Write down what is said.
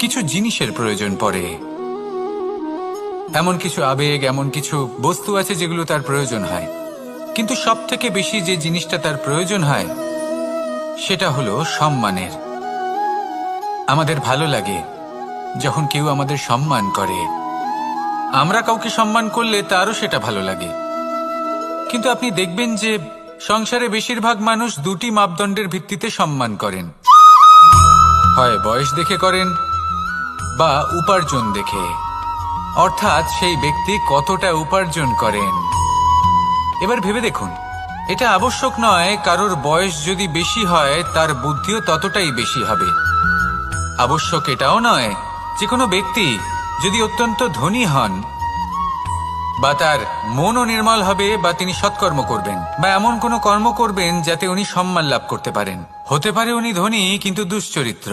কিছু জিনিসের প্রয়োজন পড়ে, এমন কিছু আবেগ, এমন কিছু বস্তু আছে যেগুলো তার প্রয়োজন হয়। কিন্তু সব থেকে বেশি যে জিনিসটা তার প্রয়োজন হয় সেটা হলো সম্মানের। আমাদের ভালো লাগে যখন কেউ আমাদের সম্মান করে, আমরা কাউকে সম্মান করলে তারও সেটা ভালো লাগে। কিন্তু আপনি দেখবেন যে সংসারে বেশিরভাগ মানুষ দুটি মাপদণ্ডের ভিত্তিতে সম্মান করেন, হয় বয়স দেখে করেন বা উপার্জন দেখে, অর্থাৎ সেই ব্যক্তি কতটা উপার্জন করেন। এবার ভেবে দেখুন, এটা আবশ্যক নয় কারোর বয়স যদি বেশি হয় তার বুদ্ধিও ততটাই বেশি হবে। আবশ্যক এটাও নয় যে কোনো ব্যক্তি যদি অত্যন্ত ধনী হন বা তার মনও নির্মল হবে বা তিনি সৎকর্ম করবেন বা এমন কোনো কর্ম করবেন যাতে উনি সম্মান লাভ করতে পারেন। হতে পারে উনি ধনী কিন্তু দুশ্চরিত্র।